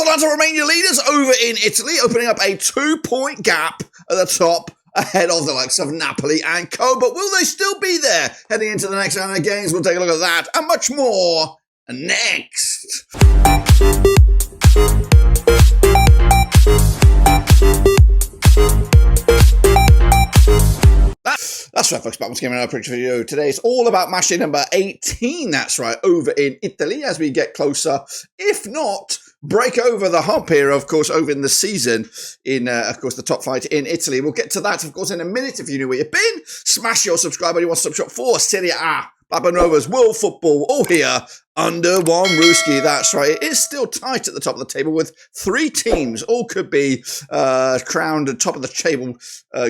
Atalanta remain your leaders over in Italy, opening up a 2-point gap at the top ahead of the likes of Napoli and co. But will they still be there heading into the next round of games? We'll take a look at that and much more next. That's right, folks, back once again with another picture video. Today it's all about match day number 18, that's right, over in Italy as we get closer, if not break over the hump here, of course, over in the season in, of course, the top flight in Italy. We'll get to that, of course, in a minute. If you knew where you've been, smash your subscribe button. You want to subscribe for Serie A, Babanova's World Football, all here under one Rooski. That's right. It is still tight at the top of the table with 3 teams. All could be crowned top of the table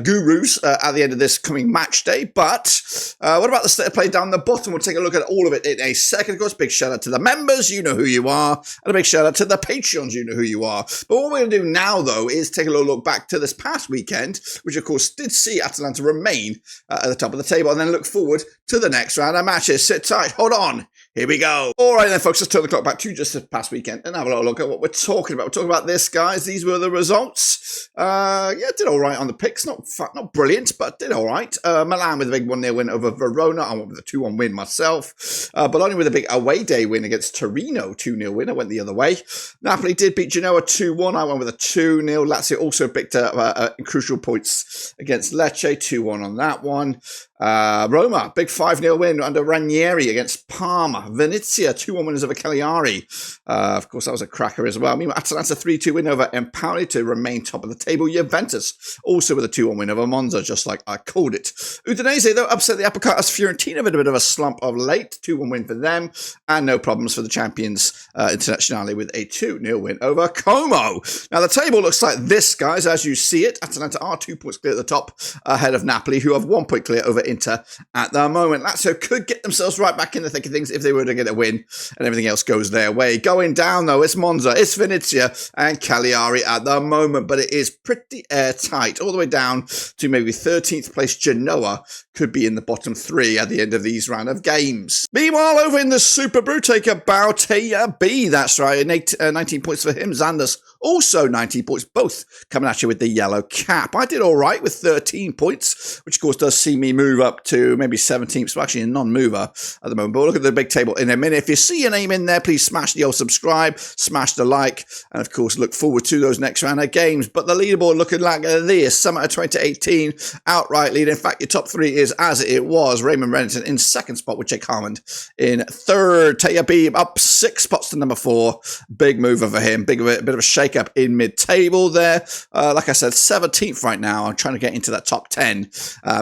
gurus at the end of this coming match day. But what about the state of play down the bottom? We'll take a look at all of it in a second. Of course, big shout out to the members. You know who you are. And a big shout out to the Patreons. You know who you are. But what we're going to do now, though, is take a little look back to this past weekend, which, of course, did see Atalanta remain at the top of the table, and then look forward to the next round of matches. Sit tight. Hold on. Here we go. All right then, folks, let's turn the clock back to just this past weekend and have a little look at what we're talking about. We're talking about this, guys. These were the results. Yeah, did all right on the picks. Not brilliant, but did all right. Milan with a big 1-0 win over Verona. I went with a 2-1 win myself. Bologna with a big away day win against Torino. 2-0 win. I went the other way. Napoli did beat Genoa 2-1. I went with a 2-0. Lazio also picked up crucial points against Lecce. 2-1 on that one. Roma, big 5-0 win under Ranieri against Parma. Venezia, 2-1 winners over Cagliari. Of course, that was a cracker as well. Meanwhile, Atalanta 3-2 win over Empoli to remain top of the table. Juventus also with a 2-1 win over Monza, just like I called it. Udinese, though, upset the apple cart as Fiorentina with a bit of a slump of late. 2-1 win for them. And no problems for the champions Internazionale with a 2-0 win over Como. Now, the table looks like this, guys, as you see it. Atalanta are 2 points clear at the top ahead of Napoli, who have 1 point clear over Inter at the moment. Lazio could get themselves right back in the thick of things if they were to get a win and everything else goes their way. Going down, though, it's Monza, it's Venezia and Cagliari at the moment, but it is pretty airtight all the way down to maybe 13th place. Genoa could be in the bottom 3 at the end of these round of games. Meanwhile, over in the Super Brew, take a bow to B. That's right, 19 points for him. Xanders also 19 points, both coming at you with the yellow cap. I did all right with 13 points, which of course does see me move up to maybe 17th, so actually a non-mover at the moment. But we'll look at the big table in a minute. If you see your name in there, please smash the old subscribe, smash the like, and of course look forward to those next round of games. But the leaderboard looking like this: Summer of 2018, outright lead. In fact, your top 3 is as it was. Raymond Reddington in 2nd spot with Jake Harmond in 3rd. Taya Beeb up 6 spots to number 4. Big mover for him. Bit of a shake up in mid-table there. Like I said, 17th right now. I'm trying to get into that top 10.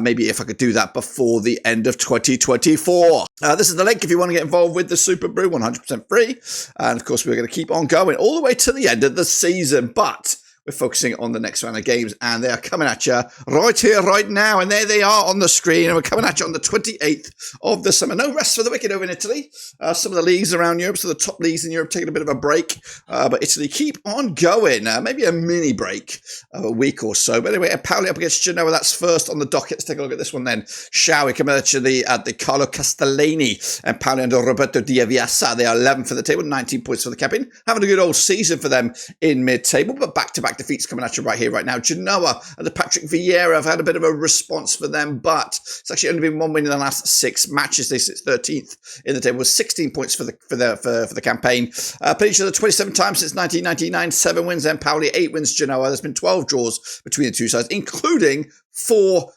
Maybe if I could do that before the end of 2024. This is the link if you want to get involved with the Super Brew, 100% free. And of course, we're going to keep on going all the way to the end of the season. But we're focusing on the next round of games, and they are coming at you right here, right now. And there they are on the screen, and we're coming at you on the 28th of the summer. No rest for the wicked over in Italy. Some of the leagues around Europe, so the top leagues in Europe taking a bit of a break. But Italy keep on going. Maybe a mini break of a week or so. But anyway, Empoli up against Genoa. That's first on the docket. Let's take a look at this one then. Shall we? Coming at you the Carlo Castellani. Empoli under Roberto Di Viasa. They are 11th for the table, 19 points for the captain. Having a good old season for them in mid-table, but back-to-back defeats coming at you right here, right now. Genoa and the Patrick Vieira have had a bit of a response for them, but it's actually only been 1 win in the last 6 matches. They sit 13th in the table with 16 points for the campaign. Played each other 27 times since 1999. 7 wins. Empoli, 8 wins. Genoa. There's been 12 draws between the two sides, including 4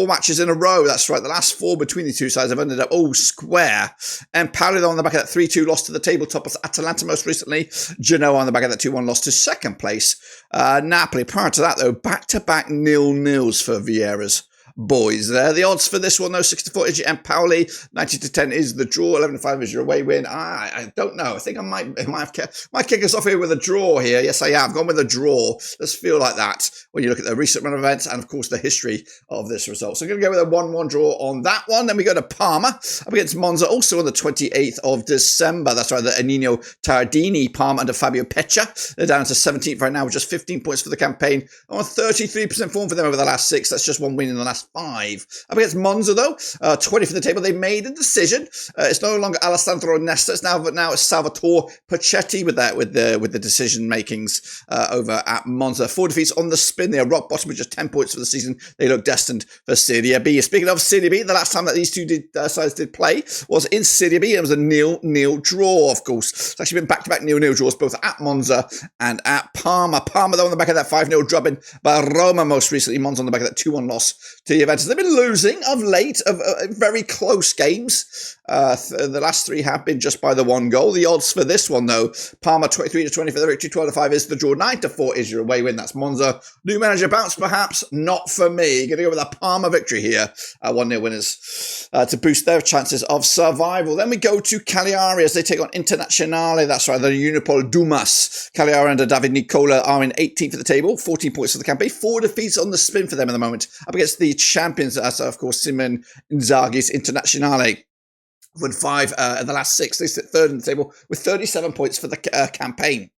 matches in a row. That's right. The last 4 between the two sides have ended up all square. And Empoli on the back of that 3-2 loss to the tabletop of Atalanta most recently. Genoa on the back of that 2-1 loss to 2nd place. Napoli. Prior to that, though, back-to-back 0-0s for Vieira's boys there. The odds for this one, though, 6-4 is your Empoli, 90-10 is the draw, 11-5 is your away win. I don't know. I think I might kick us off here with a draw here. Yes, I have gone with a draw. Let's feel like that when you look at the recent run of events and, of course, the history of this result. So I'm going to go with a 1-1 draw on that one. Then we go to Parma up against Monza, also on the 28th of December. That's right, the Ennio Tardini, Parma under Fabio Peccia. They're down to 17th right now with just 15 points for the campaign. On 33% form for them over the last 6. That's just 1 win in the last 5. Up against Monza, though, 20th in the table, they made a decision. It's no longer Alessandro Nesta. It's now it's Salvatore Pacetti with the decision makings over at Monza. 4 defeats on the spin. They are rock bottom with just 10 points for the season. They look destined for Serie B. Speaking of Serie B, the last time that these two sides did play was in Serie B. It was a 0-0 draw, of course. It's actually been back-to-back 0-0 draws, both at Monza and at Parma. Parma, though, on the back of that 5-0 drubbing by Roma most recently. Monza on the back of that 2-1 loss to Juventus. They've been losing of late, of very close games. The last 3 have been just by the 1 goal. The odds for this one, though, Parma 23-20 for the victory, 12-5 is the draw, 9-4 is your away win. That's Monza. New manager bounce, perhaps? Not for me. Going to go with a Parma victory here. 1-0 winners to boost their chances of survival. Then we go to Cagliari as they take on Internazionale. That's right, the Unipol Dumas. Cagliari under David Nicola are in 18th at the table, 14 points for the campaign, 4 defeats on the spin for them at the moment. Up against the champions, of course, Simone Inzaghi's Internazionale. Won 5 in the last 6. They sit 3rd in the table with 37 points for the campaign.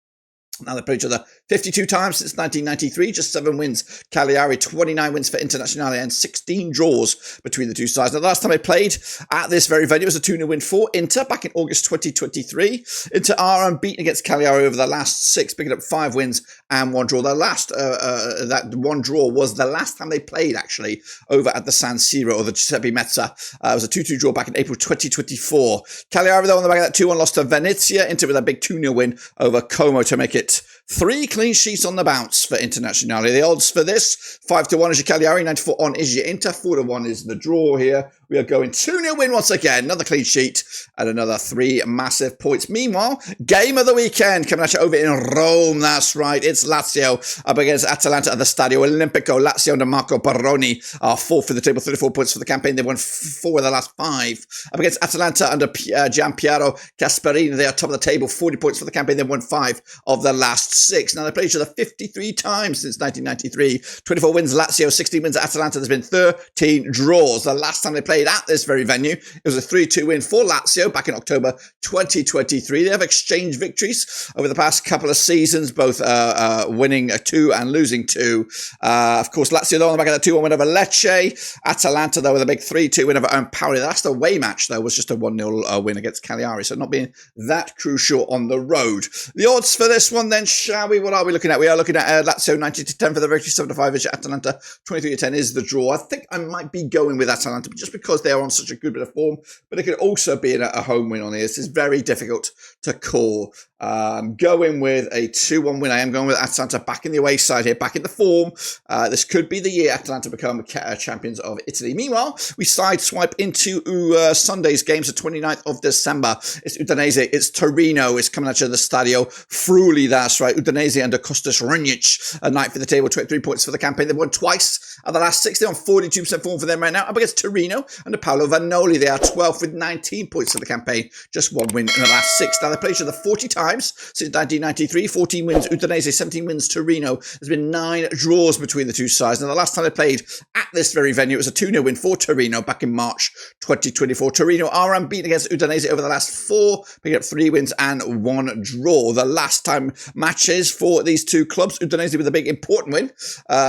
Now they played each other 52 times since 1993, just 7 wins. Cagliari, 29 wins for Internazionale and 16 draws between the two sides. Now, the last time they played at this very venue was a 2-0 win for Inter back in August 2023. Inter are unbeaten against Cagliari over the last 6, picking up 5 wins and 1 draw. The last, that 1 draw was the last time they played, actually, over at the San Siro or the Giuseppe Meazza. It was a 2-2 draw back in April 2024. Cagliari, though, on the back of that 2-1 loss to Venezia. Inter with a big 2-0 win over Como to make it 3 clean sheets on the bounce for Internazionale. The odds for this, 5-1 is your Cagliari, 9-4 on is your Inter, 4-1 is the draw here. We are going 2-0 win once again, another clean sheet and another 3 massive points. Meanwhile, game of the weekend coming at you over in Rome. That's right, it's Lazio up against Atalanta at the Stadio Olimpico. Lazio under Marco Baroni are 4th for the table, 34 points for the campaign. They've won 4 of the last 5. Up against Atalanta under Gianpiero Gasperini, they are top of the table, 40 points for the campaign. They've won 5 of the last 6. Now they played each other 53 times since 1993. 24 wins Lazio, 16 wins Atalanta. There's been 13 draws. The last time they played at this very venue, it was a 3-2 win for Lazio back in October 2023. They have exchanged victories over the past couple of seasons, both winning 2 and losing 2. Of course, Lazio, though, on the back of that 2-1 win over Lecce. Atalanta, though, with a big 3-2 win over Empoli. The last away match, though, was just a 1-0 win against Cagliari, so not being that crucial on the road. The odds for this one, then, shall we? What are we looking at? We are looking at Lazio 90-10 for the victory, 7-5 is Atalanta, 23-10 is the draw. I think I might be going with Atalanta just because they are on such a good bit of form, but it could also be a home win on here. This is very difficult to call. Going with a 2-1 win. I am going with Atalanta back in the away side here, back in the form. This could be the year Atalanta become champions of Italy. Meanwhile, we sideswipe into Sunday's games, the 29th of December. It's Udinese, it's Torino, it's coming at you at the Stadio Friuli, that's right. Udinese under Kostas Rinic, a 9th for the table, 23 points for the campaign. They've won twice of the last 6. They're on 42% form for them right now. Up against Torino under Paolo Vanoli. They are 12th with 19 points for the campaign. Just 1 win in the last 6. Now they played each other 40 times since 1993. 14 wins Udinese, 17 wins Torino. There's been 9 draws between the two sides. Now the last time they played at this very venue, it was a 2-0 win for Torino back in March 2024. Torino are unbeaten against Udinese over the last 4, picking up 3 wins and 1 draw. The last time matches for these two clubs, Udinese with a big important win,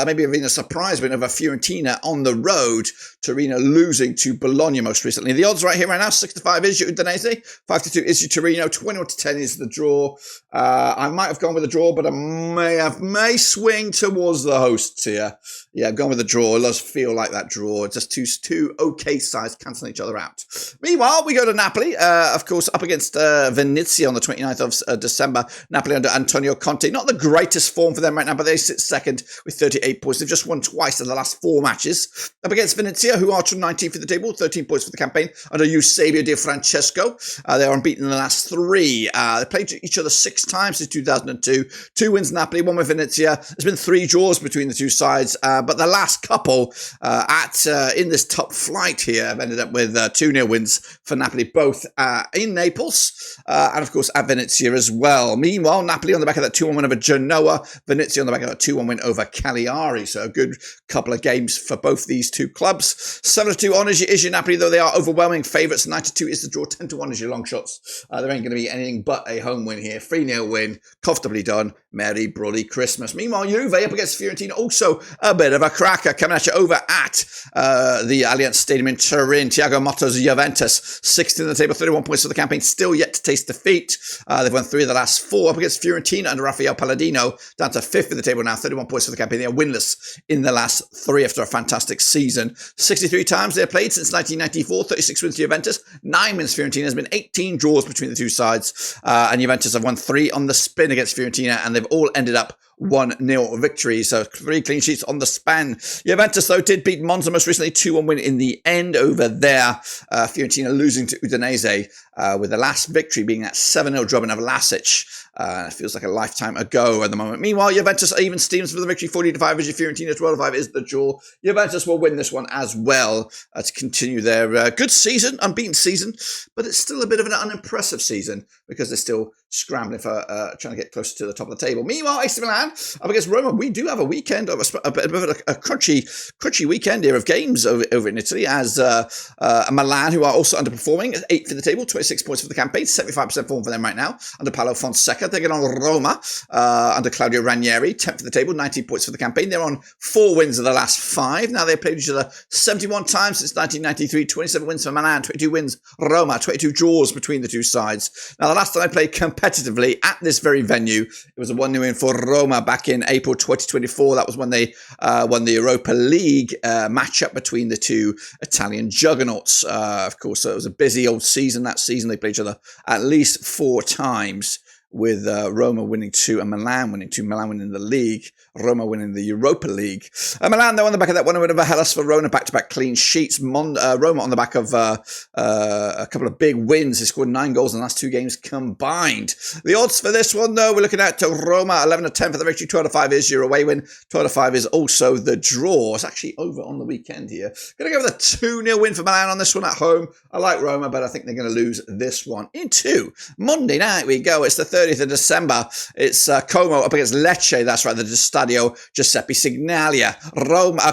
maybe even a surprise win over Fiorentina on the road. Torino losing to Bologna most recently. The odds right here right now, 6-5 is your Udinese, 5-2 is your Torino, 21-10 is the draw. I might have gone with a draw, but I may swing towards the hosts here. Yeah, I've gone with a draw. It does feel like that draw. Just two okay sides cancelling each other out. Meanwhile, we go to Napoli, of course, up against Venezia on the 29th of December. Napoli under Antonio Conte. Not the greatest form for them right now, but they sit 2nd with 38 points. They've just won twice in the last 4 matches. Up against Venezia, who are 19th for the table, 13 points for the campaign, under Eusebio Di Francesco. They are unbeaten in the last 3. They played each other 6 times since 2002. 2 wins Napoli, 1 with Venezia. There's been 3 draws between the two sides, but the last couple in this top flight here have ended up with 2-0 wins for Napoli, both in Naples and, of course, at Venezia as well. Meanwhile, Napoli on the back of that 2-1 win over Genoa, Venezia on the back of that 2-1 win over Cagliari. So a good couple of games for both these two clubs. 7-2 on is your Napoli, though they are overwhelming favourites. 9-2 is the draw, 10-1 is your long shots. There ain't going to be anything but a home home win here. 3-0 win. Comfortably done. Merry bloody Christmas. Meanwhile, Juve up against Fiorentina. Also a bit of a cracker coming at you over at the Allianz Stadium in Turin. Thiago Motto's Juventus, 16th in the table, 31 points for the campaign. Still yet to taste defeat. They've won 3 of the last 4 up against Fiorentina under Rafael Palladino. Down to 5th in the table now, 31 points for the campaign. They are winless in the last 3 after a fantastic season. 63 times they've played since 1994. 36 wins to Juventus, 9 wins Fiorentina. There's been 18 draws between the two sides. And Juventus have won 3 on the spin against Fiorentina, and they've all ended up 1-0 victories. So 3 clean sheets on the span. Juventus, though, did beat Monza most recently, 2-1 win in the end over there. Fiorentina losing to Udinese with the last victory being that 7-0 drubbing of Vlasic. It feels like a lifetime ago at the moment. Meanwhile, Juventus even steams for the victory, 40-5 is Fiorentina, 12-5 is the draw. Juventus will win this one as well to continue their good season, unbeaten season, but it's still a bit of an unimpressive season because they're still scrambling for trying to get closer to the top of the table. Meanwhile, AC Milan up against Roma. We do have a weekend of a bit of a crunchy weekend here of games over in Italy as Milan, who are also underperforming, 8th in the table, 26 points for the campaign, 75% form for them right now under Paolo Fonseca. They get on Roma under Claudio Ranieri, 10th in the table, 19 points for the campaign. They're on 4 wins of the last 5. Now they've played each other 71 times since 1993, 27 wins for Milan, 22 wins Roma, 22 draws between the two sides. Now the last time I played competitively at this very venue, it was a 1-0 win for Roma back in April 2024. That was when they won the Europa League matchup between the two Italian juggernauts. Of course, so it was a busy old season. That season they played each other at least 4 times, with Roma winning 2 and Milan winning 2. Milan winning the league, Roma winning the Europa League. Milan, though, on the back of that 1-0 over Hellas Verona, back-to-back clean sheets. Roma on the back of a couple of big wins. They scored 9 goals in the last 2 games combined. The odds for this one, though, we're looking at Roma, 11-10 for the victory. 12-5 is your away win. 12-5 is also the draw. It's actually over on the weekend here. Going to go with a 2-0 win for Milan on this one at home. I like Roma, but I think they're going to lose this one. Into Monday night we go. It's the 30th of December. It's Como up against Lecce. That's right, the Stadio Giuseppe Signalia.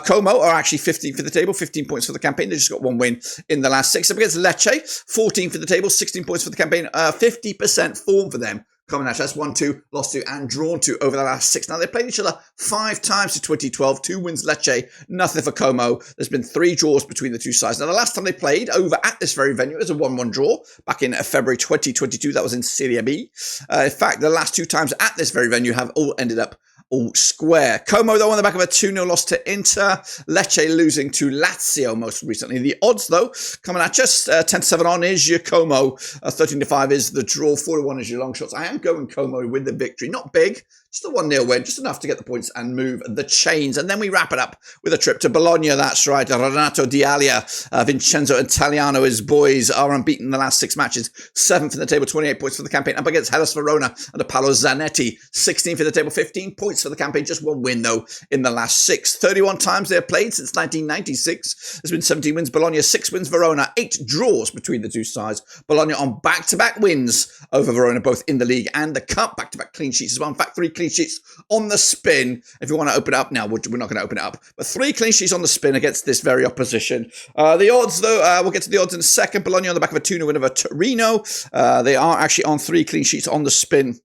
Como are actually 15th for the table, 15 points for the campaign. They just got 1 win in the last 6. Up against Lecce, 14th for the table, 16 points for the campaign, 50% form for them. Coming at us, 1-2, lost to and drawn to over the last 6. Now, they played each other 5 times to 2012. 2 wins Lecce, nothing for Como. There's been 3 draws between the two sides. Now, the last time they played over at this very venue, it was a 1-1 draw back in February 2022. That was in Serie B. In fact, the last 2 times at this very venue have all ended up all square. Como, though, on the back of a 2-0 loss to Inter. Lecce losing to Lazio most recently. The odds, though, coming at just 10-7 on is your Como. 13-5 is the draw. 4-1 is your long shots. I am going Como with the victory. Not big. Just a 1-0 win, just enough to get the points and move the chains. And then we wrap it up with a trip to Bologna. That's right. Renato Dialia, Vincenzo Italiano, his boys are unbeaten in the last 6 matches. 7th in the table, 28 points for the campaign. Up against Hellas Verona under Paolo Zanetti. 16th in the table, 15 points for the campaign. Just 1 win, though, in the last 6. 31 times they have played since 1996. There's been 17 wins. Bologna, 6 wins. Verona, 8 draws between the two sides. Bologna on back-to-back wins over Verona, both in the league and the cup. Back-to-back clean sheets as well. In fact, 3 clean sheets on the spin. If you want to open it up now, we're not going to open it up. But 3 clean sheets on the spin against this very opposition. The odds, though, we'll get to the odds in a second. Bologna on the back of a 2-0 win over Torino. They are actually on 3 clean sheets on the spin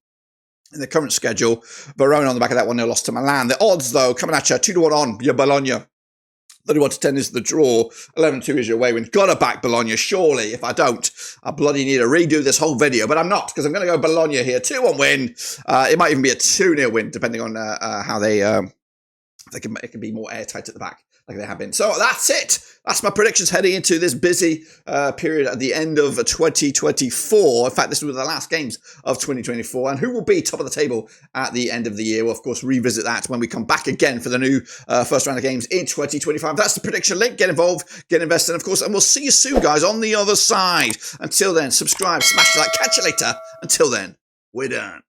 in the current schedule. Verona on the back of that 1-0 loss to Milan. The odds, though, coming at you, 2-1 on your Bologna. 31-10 is the draw. 11-2 is your away win. Gotta back Bologna, surely. If I don't, I bloody need to redo this whole video. But I'm not, because I'm going to go Bologna here. 2-1 win. It might even be a 2-0 win, depending on how it can be more airtight at the back, like they have been. So that's it. That's my predictions heading into this busy period at the end of 2024. In fact, this was the last games of 2024. And who will be top of the table at the end of the year? We'll, of course, revisit that when we come back again for the new first round of games in 2025. That's the prediction link. Get involved, get invested, of course. And we'll see you soon, guys, on the other side. Until then, subscribe, smash the like. Catch you later. Until then, we're done.